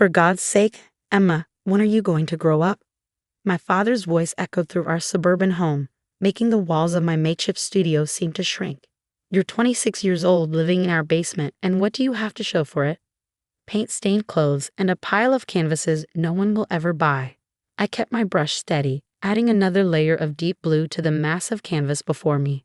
For God's sake, Emma, when are you going to grow up? My father's voice echoed through our suburban home, making the walls of my makeshift studio seem to shrink. You're 26 years old living in our basement, and what do you have to show for it? Paint-stained clothes and a pile of canvases no one will ever buy. I kept my brush steady, adding another layer of deep blue to the massive canvas before me.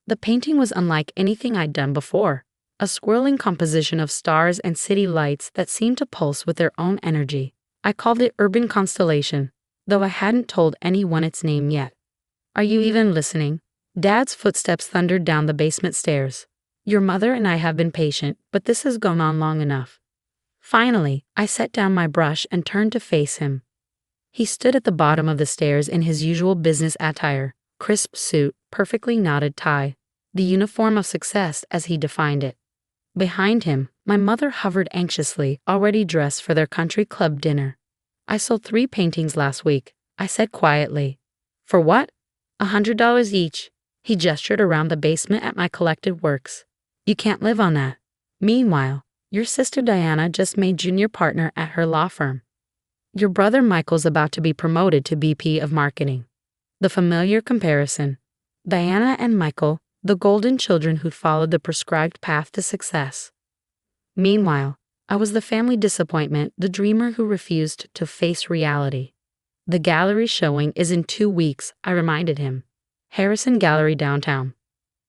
The painting was unlike anything I'd done before, a swirling composition of stars and city lights that seemed to pulse with their own energy. I called it Urban Constellation, though I hadn't told anyone its name yet. Are you even listening? Dad's footsteps thundered down the basement stairs. Your mother and I have been patient, but this has gone on long enough. Finally, I set down my brush and turned to face him. He stood at the bottom of the stairs in his usual business attire, crisp suit, perfectly knotted tie, the uniform of success as he defined it. Behind him, my mother hovered anxiously, already dressed for their country club dinner. I sold 3 paintings last week, I said quietly. For what? $100 each. He gestured around the basement at my collected works. You can't live on that. Meanwhile, your sister Diana just made junior partner at her law firm. Your brother Michael's about to be promoted to VP of marketing. The familiar comparison. Diana and Michael, the golden children who'd followed the prescribed path to success. Meanwhile, I was the family disappointment, the dreamer who refused to face reality. The gallery showing is in 2 weeks, I reminded him. Harrison Gallery downtown.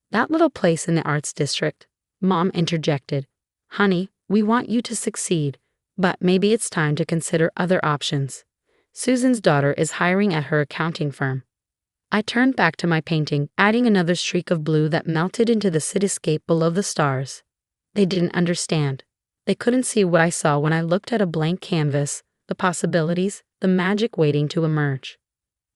That little place in the arts district. Mom interjected. Honey, we want you to succeed, but maybe it's time to consider other options. Susan's daughter is hiring at her accounting firm. I turned back to my painting, adding another streak of blue that melted into the cityscape below the stars. They didn't understand. They couldn't see what I saw when I looked at a blank canvas, the possibilities, the magic waiting to emerge.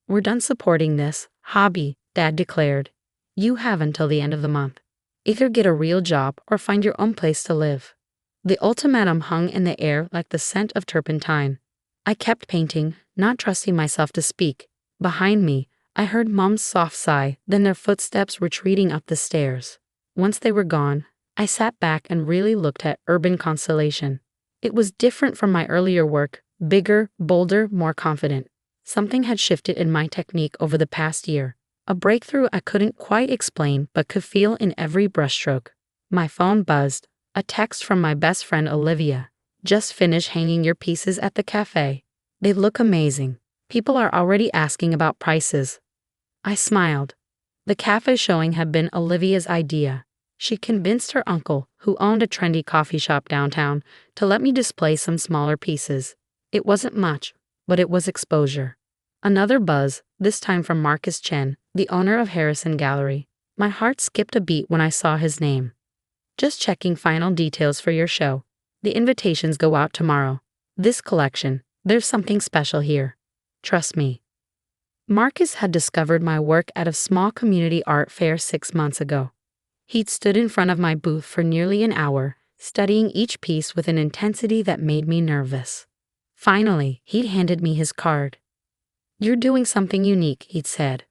We're done supporting this hobby, Dad declared. You have until the end of the month. Either get a real job or find your own place to live. The ultimatum hung in the air like the scent of turpentine. I kept painting, not trusting myself to speak. Behind me, I heard Mom's soft sigh, then their footsteps retreating up the stairs. Once they were gone, I sat back and really looked at Urban Constellation. It was different from my earlier work, bigger, bolder, more confident. Something had shifted in my technique over the past year. A breakthrough I couldn't quite explain but could feel in every brushstroke. My phone buzzed. A text from my best friend Olivia. Just finished hanging your pieces at the cafe. They look amazing. People are already asking about prices. I smiled. The cafe showing had been Olivia's idea. She convinced her uncle, who owned a trendy coffee shop downtown, to let me display some smaller pieces. It wasn't much, but it was exposure. Another buzz, this time from Marcus Chen, the owner of Harrison Gallery. My heart skipped a beat when I saw his name. Just checking final details for your show. The invitations go out tomorrow. This collection, there's something special here. Trust me. Marcus had discovered my work at a small community art fair 6 months ago. He'd stood in front of my booth for nearly an hour, studying each piece with an intensity that made me nervous. Finally, he'd handed me his card. You're doing something unique, he'd said.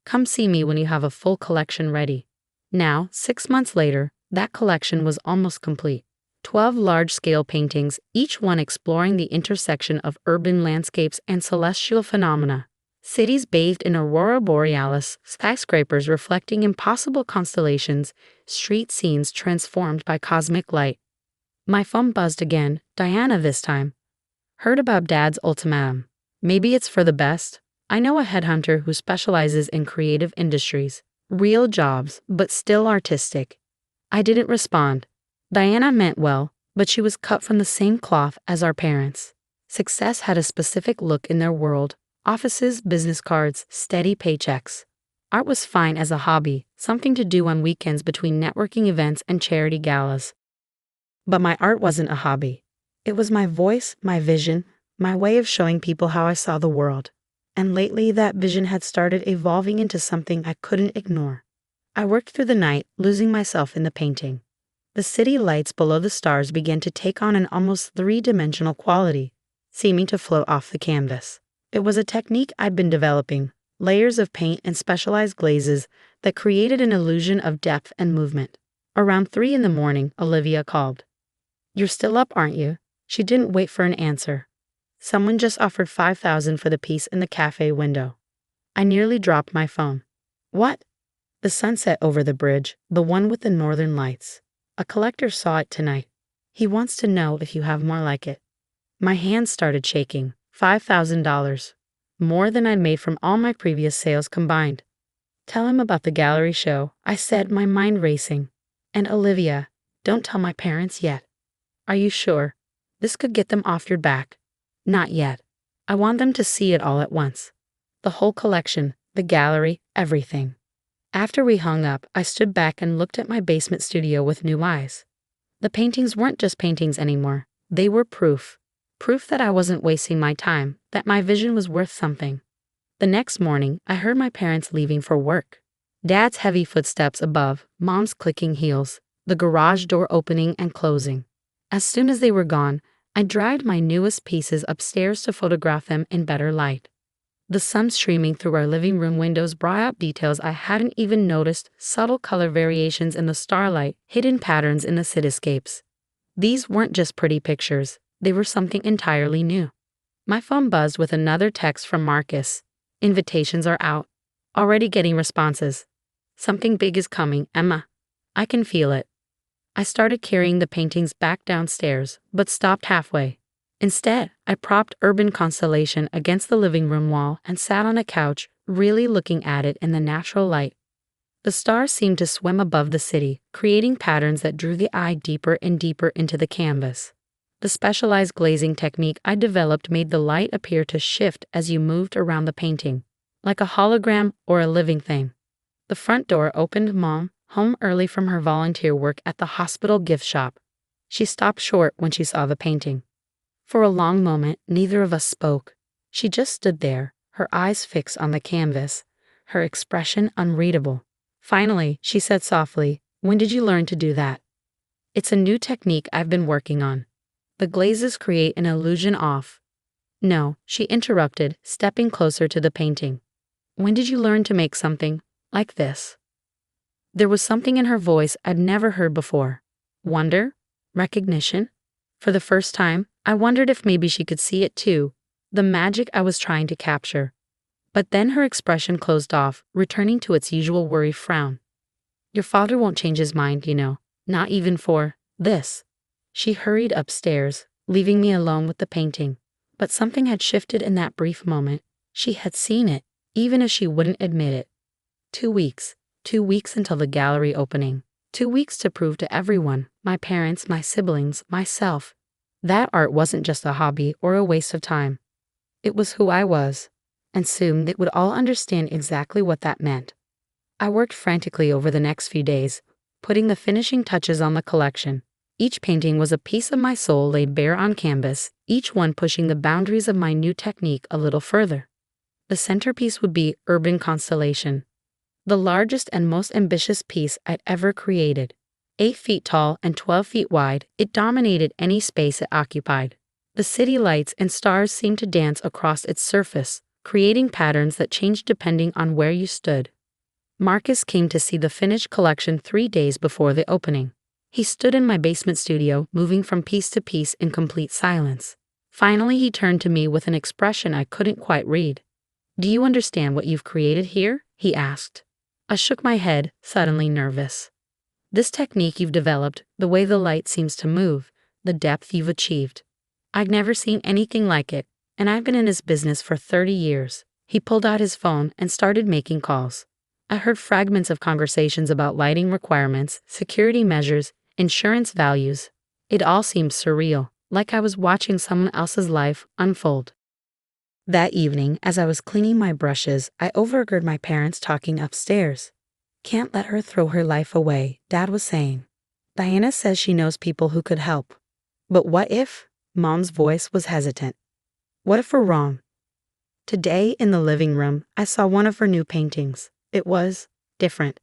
Come see me when you have a full collection ready. Now, 6 months later, that collection was almost complete. 12 large-scale paintings, each one exploring the intersection of urban landscapes and celestial phenomena. Cities bathed in aurora borealis, skyscrapers reflecting impossible constellations, street scenes transformed by cosmic light. My phone buzzed again, Diana this time. Heard about Dad's ultimatum. Maybe it's for the best. I know a headhunter who specializes in creative industries. Real jobs, but still artistic. I didn't respond. Diana meant well, but she was cut from the same cloth as our parents. Success had a specific look in their world. Offices, business cards, steady paychecks. Art was fine as a hobby, something to do on weekends between networking events and charity galas. But my art wasn't a hobby. It was my voice, my vision, my way of showing people how I saw the world. And lately that vision had started evolving into something I couldn't ignore. I worked through the night, losing myself in the painting. The city lights below the stars began to take on an almost 3-dimensional quality, seeming to float off the canvas. It was a technique I'd been developing, layers of paint and specialized glazes that created an illusion of depth and movement. Around 3 in the morning, Olivia called. You're still up, aren't you? She didn't wait for an answer. Someone just offered $5,000 for the piece in the cafe window. I nearly dropped my phone. What? The sunset over the bridge, the one with the northern lights. A collector saw it tonight. He wants to know if you have more like it. My hands started shaking. $5,000. More than I'd made from all my previous sales combined. Tell him about the gallery show, I said, my mind racing. And Olivia, don't tell my parents yet. Are you sure? This could get them off your back. Not yet. I want them to see it all at once. The whole collection, the gallery, everything. After we hung up, I stood back and looked at my basement studio with new eyes. The paintings weren't just paintings anymore. They were proof. Proof that I wasn't wasting my time, that my vision was worth something. The next morning, I heard my parents leaving for work. Dad's heavy footsteps above, Mom's clicking heels, the garage door opening and closing. As soon as they were gone, I dragged my newest pieces upstairs to photograph them in better light. The sun streaming through our living room windows brought out details I hadn't even noticed, subtle color variations in the starlight, hidden patterns in the cityscapes. These weren't just pretty pictures, they were something entirely new. My phone buzzed with another text from Marcus. Invitations are out. Already getting responses. Something big is coming, Emma. I can feel it. I started carrying the paintings back downstairs, but stopped halfway. Instead, I propped Urban Constellation against the living room wall and sat on a couch, really looking at it in the natural light. The stars seemed to swim above the city, creating patterns that drew the eye deeper and deeper into the canvas. The specialized glazing technique I developed made the light appear to shift as you moved around the painting, like a hologram or a living thing. The front door opened. Mom, home early from her volunteer work at the hospital gift shop. She stopped short when she saw the painting. For a long moment, neither of us spoke. She just stood there, her eyes fixed on the canvas, her expression unreadable. Finally, she said softly, "When did you learn to do that?" "It's a new technique I've been working on. The glazes create an illusion off." "No," she interrupted, stepping closer to the painting. "When did you learn to make something like this?" There was something in her voice I'd never heard before. Wonder? Recognition? For the first time, I wondered if maybe she could see it too, the magic I was trying to capture. But then her expression closed off, returning to its usual worried frown. "Your father won't change his mind, you know, not even for this." She hurried upstairs, leaving me alone with the painting. But something had shifted in that brief moment. She had seen it, even if she wouldn't admit it. 2 weeks. 2 weeks until the gallery opening. 2 weeks to prove to everyone, my parents, my siblings, myself, that art wasn't just a hobby or a waste of time. It was who I was. And soon they would all understand exactly what that meant. I worked frantically over the next few days, putting the finishing touches on the collection. Each painting was a piece of my soul laid bare on canvas, each one pushing the boundaries of my new technique a little further. The centerpiece would be Urban Constellation, the largest and most ambitious piece I'd ever created. 8 feet tall and 12 feet wide, it dominated any space it occupied. The city lights and stars seemed to dance across its surface, creating patterns that changed depending on where you stood. Marcus came to see the finished collection 3 days before the opening. He stood in my basement studio, moving from piece to piece in complete silence. Finally, he turned to me with an expression I couldn't quite read. "Do you understand what you've created here?" he asked. I shook my head, suddenly nervous. "This technique you've developed, the way the light seems to move, the depth you've achieved. I've never seen anything like it, and I've been in this business for 30 years. He pulled out his phone and started making calls. I heard fragments of conversations about lighting requirements, security measures, insurance values. It all seemed surreal, like I was watching someone else's life unfold. That evening, as I was cleaning my brushes, I overheard my parents talking upstairs. "Can't let her throw her life away," Dad was saying. "Diana says she knows people who could help." "But what if?" Mom's voice was hesitant. "What if we're wrong?" Today, in the living room, I saw one of her new paintings. It was different.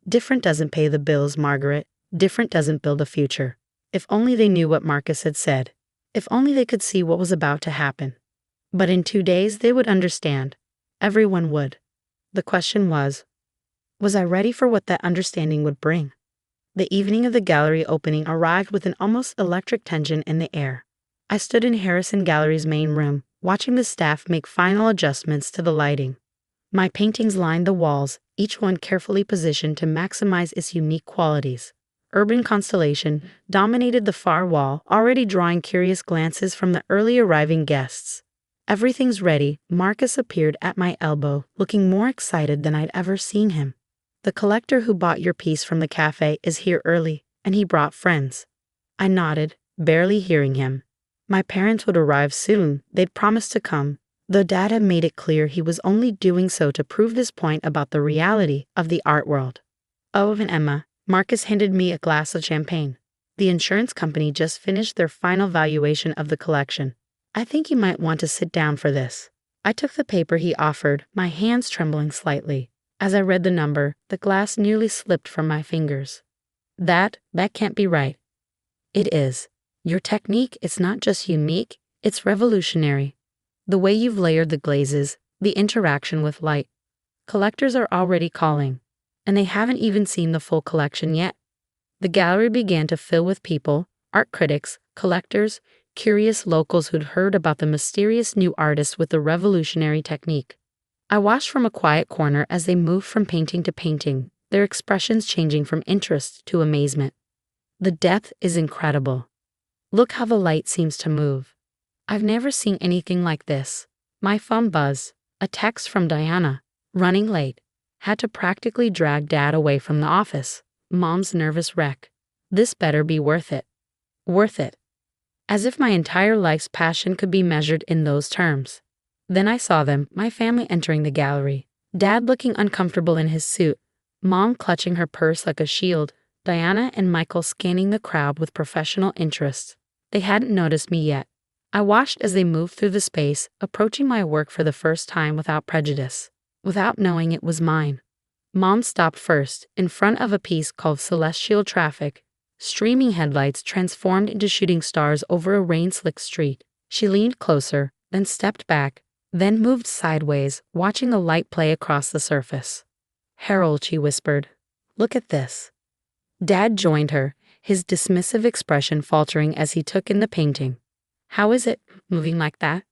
Different doesn't pay the bills, Margaret. Different doesn't build a future. If only they knew what Marcus had said. If only they could see what was about to happen. But in 2 days, they would understand. Everyone would. The question was I ready for what that understanding would bring? The evening of the gallery opening arrived with an almost electric tension in the air. I stood in Harrison Gallery's main room, watching the staff make final adjustments to the lighting. My paintings lined the walls, each one carefully positioned to maximize its unique qualities. Urban Constellation dominated the far wall, already drawing curious glances from the early arriving guests. Everything's ready. Marcus appeared at my elbow, looking more excited than I'd ever seen him. The collector who bought your piece from the cafe is here early, and he brought friends. I nodded, barely hearing him. My parents would arrive soon. They'd promised to come, though Dad had made it clear he was only doing so to prove this point about the reality of the art world. Oh, and Emma, Marcus handed me a glass of champagne. The insurance company just finished their final valuation of the collection. I think you might want to sit down for this. I took the paper he offered, my hands trembling slightly. As I read the number, the glass nearly slipped from my fingers. That can't be right. It is. Your technique is not just unique, it's revolutionary. The way you've layered the glazes, the interaction with light. Collectors are already calling, and they haven't even seen the full collection yet. The gallery began to fill with people, art critics, collectors, curious locals who'd heard about the mysterious new artist with the revolutionary technique. I watched from a quiet corner as they moved from painting to painting, their expressions changing from interest to amazement. The depth is incredible. Look how the light seems to move. I've never seen anything like this. My phone buzzed. A text from Diana. Running late. Had to practically drag Dad away from the office. Mom's nervous wreck. This better be worth it. Worth it. As if my entire life's passion could be measured in those terms. Then I saw them, my family entering the gallery. Dad looking uncomfortable in his suit. Mom clutching her purse like a shield. Diana and Michael scanning the crowd with professional interest. They hadn't noticed me yet. I watched as they moved through the space, approaching my work for the first time without prejudice, without knowing it was mine. Mom stopped first, in front of a piece called Celestial Traffic. Streaming headlights transformed into shooting stars over a rain-slicked street. She leaned closer, then stepped back, then moved sideways, watching the light play across the surface. "Harold," she whispered, "look at this." Dad joined her, his dismissive expression faltering as he took in the painting. "How is it, moving like that?"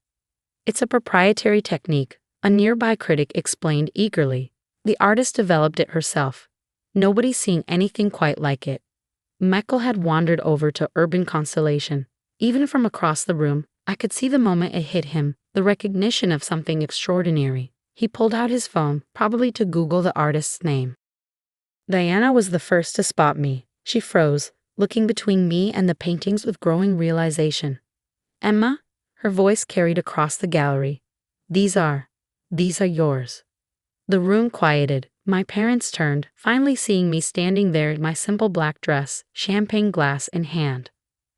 "It's a proprietary technique," a nearby critic explained eagerly. "The artist developed it herself. Nobody's seen anything quite like it." Michael had wandered over to Urban Constellation. Even from across the room, I could see the moment it hit him, the recognition of something extraordinary. He pulled out his phone, probably to Google the artist's name. Diana was the first to spot me. She froze, looking between me and the paintings with growing realization. "Emma," her voice carried across the gallery. These are yours." The room quieted. My parents turned, finally seeing me standing there in my simple black dress, champagne glass in hand.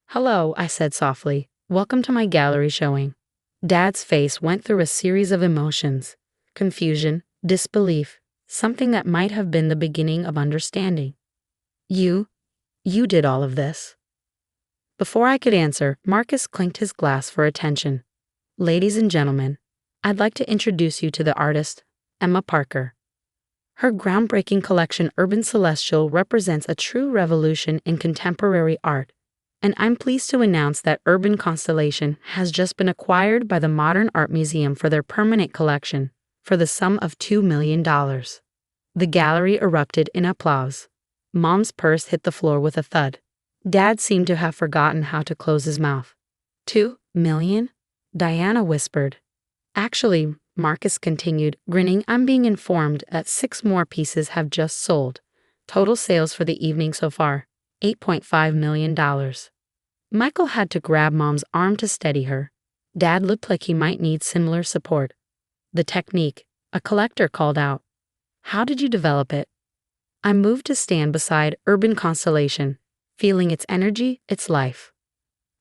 "Hello," I said softly. "Welcome to my gallery showing." Dad's face went through a series of emotions. Confusion, disbelief, something that might have been the beginning of understanding. You did all of this?" Before I could answer, Marcus clinked his glass for attention. "Ladies and gentlemen, I'd like to introduce you to the artist, Emma Parker. Her groundbreaking collection Urban Celestial represents a true revolution in contemporary art, and I'm pleased to announce that Urban Constellation has just been acquired by the Modern Art Museum for their permanent collection, for the sum of $2 million. The gallery erupted in applause. Mom's purse hit the floor with a thud. Dad seemed to have forgotten how to close his mouth. $2 million? Diana whispered. "Actually," Marcus continued, grinning, "I'm being informed that 6 more pieces have just sold. Total sales for the evening so far, $8.5 million. Michael had to grab Mom's arm to steady her. Dad looked like he might need similar support. "The technique," a collector called out. "How did you develop it?" I moved to stand beside Urban Constellation, feeling its energy, its life.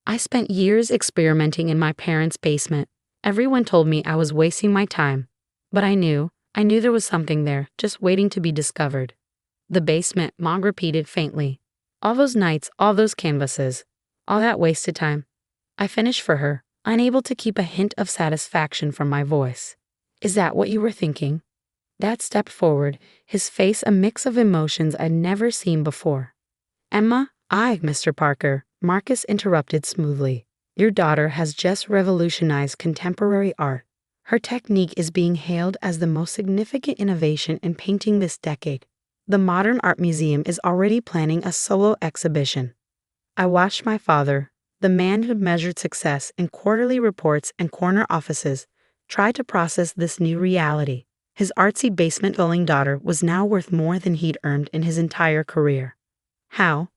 "I spent years experimenting in my parents' basement. Everyone told me I was wasting my time. But I knew there was something there, just waiting to be discovered." "The basement," Mom repeated faintly. "All those nights, all those canvases, all that wasted time." I finished for her, unable to keep a hint of satisfaction from my voice. "Is that what you were thinking?" Dad stepped forward, his face a mix of emotions I'd never seen before. "Emma, Mr. Parker," Marcus interrupted smoothly. Your daughter has just revolutionized contemporary art. Her technique is being hailed as the most significant innovation in painting this decade. The Modern Art Museum is already planning a solo exhibition. I watched my father, the man who measured success in quarterly reports and corner offices, try to process this new reality. His artsy basement-dwelling daughter was now worth more than he'd earned in his entire career. How?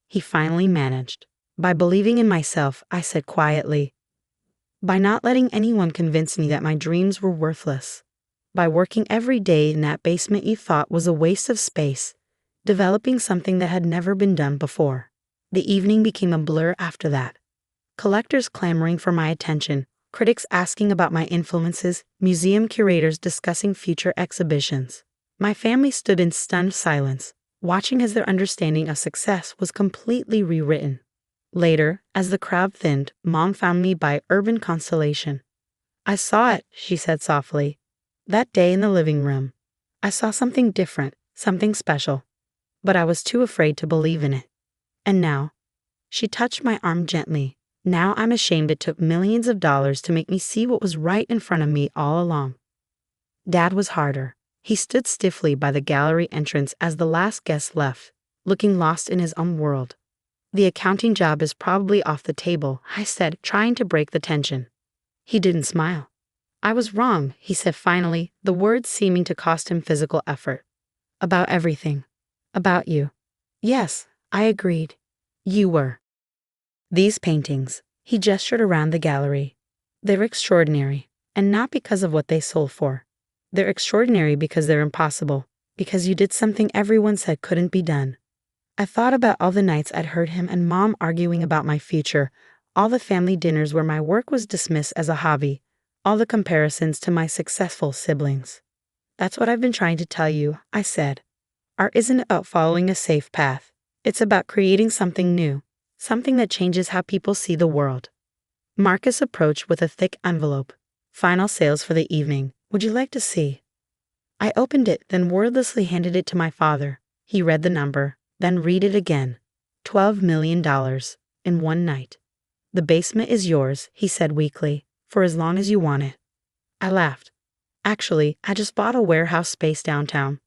He finally managed. By believing in myself, I said quietly. By not letting anyone convince me that my dreams were worthless. By working every day in that basement you thought was a waste of space, developing something that had never been done before. The evening became a blur after that. Collectors clamoring for my attention, critics asking about my influences, museum curators discussing future exhibitions. My family stood in stunned silence, watching as their understanding of success was completely rewritten. Later, as the crowd thinned, Mom found me by Urban Constellation. I saw it, she said softly. That day in the living room. I saw something different, something special. But I was too afraid to believe in it. And now? She touched my arm gently. Now I'm ashamed it took millions of dollars to make me see what was right in front of me all along. Dad was harder. He stood stiffly by the gallery entrance as the last guest left, looking lost in his own world. The accounting job is probably off the table, I said, trying to break the tension. He didn't smile. I was wrong, he said finally, the words seeming to cost him physical effort. About everything. About you. Yes, I agreed. You were. These paintings, he gestured around the gallery. They're extraordinary, and not because of what they sold for. They're extraordinary because they're impossible, because you did something everyone said couldn't be done. I thought about all the nights I'd heard him and Mom arguing about my future, all the family dinners where my work was dismissed as a hobby, all the comparisons to my successful siblings. That's what I've been trying to tell you, I said. Art isn't about following a safe path. It's about creating something new, something that changes how people see the world. Marcus approached with a thick envelope. Final sales for the evening. Would you like to see? I opened it, then wordlessly handed it to my father. He read the number, then read it again. $12 million in one night. The basement is yours, he said weakly, for as long as you want it. I laughed. Actually, I just bought a warehouse space downtown.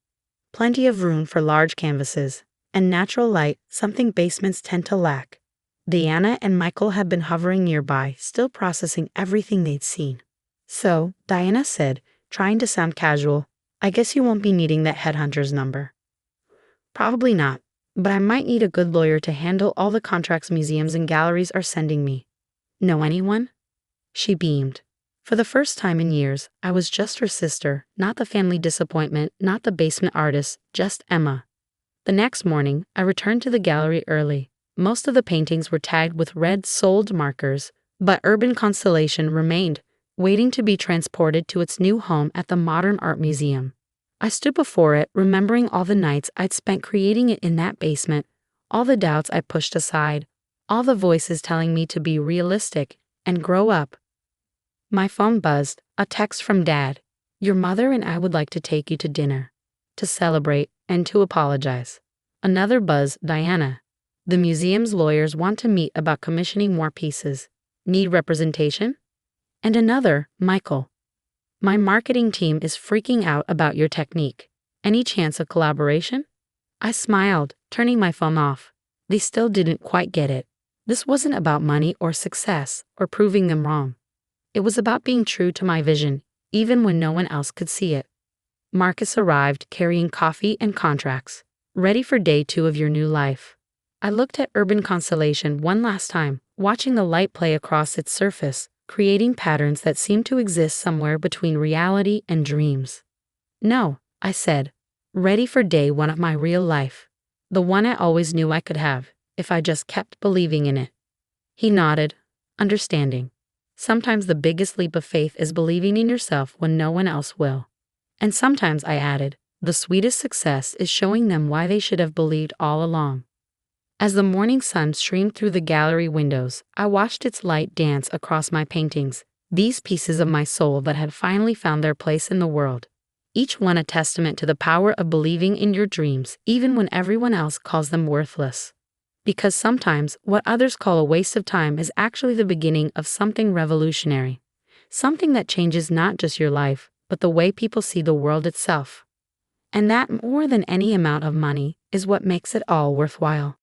Plenty of room for large canvases, and natural light, something basements tend to lack. Diana and Michael had been hovering nearby, still processing everything they'd seen. So, Diana said, trying to sound casual, I guess you won't be needing that headhunter's number. Probably not, but I might need a good lawyer to handle all the contracts museums and galleries are sending me. Know anyone? She beamed. For the first time in years, I was just her sister, not the family disappointment, not the basement artist, just Emma. The next morning, I returned to the gallery early. Most of the paintings were tagged with red sold markers, but Urban Constellation remained, waiting to be transported to its new home at the Modern Art Museum. I stood before it, remembering all the nights I'd spent creating it in that basement, all the doubts I pushed aside, all the voices telling me to be realistic and grow up. My phone buzzed, a text from Dad. Your mother and I would like to take you to dinner, to celebrate, and to apologize. Another buzz, Diana. The museum's lawyers want to meet about commissioning more pieces. Need representation? And another, Michael. My marketing team is freaking out about your technique. Any chance of collaboration? I smiled, turning my phone off. They still didn't quite get it. This wasn't about money or success or proving them wrong. It was about being true to my vision, even when no one else could see it. Marcus arrived carrying coffee and contracts, ready for day 2 of your new life. I looked at Urban Constellation one last time, watching the light play across its surface, creating patterns that seemed to exist somewhere between reality and dreams. No, I said, ready for day 1 of my real life. The one I always knew I could have, if I just kept believing in it. He nodded, understanding. Sometimes the biggest leap of faith is believing in yourself when no one else will. And sometimes, I added, the sweetest success is showing them why they should have believed all along. As the morning sun streamed through the gallery windows, I watched its light dance across my paintings, these pieces of my soul that had finally found their place in the world. Each one a testament to the power of believing in your dreams, even when everyone else calls them worthless. Because sometimes what others call a waste of time is actually the beginning of something revolutionary. Something that changes not just your life, but the way people see the world itself. And that, more than any amount of money, is what makes it all worthwhile.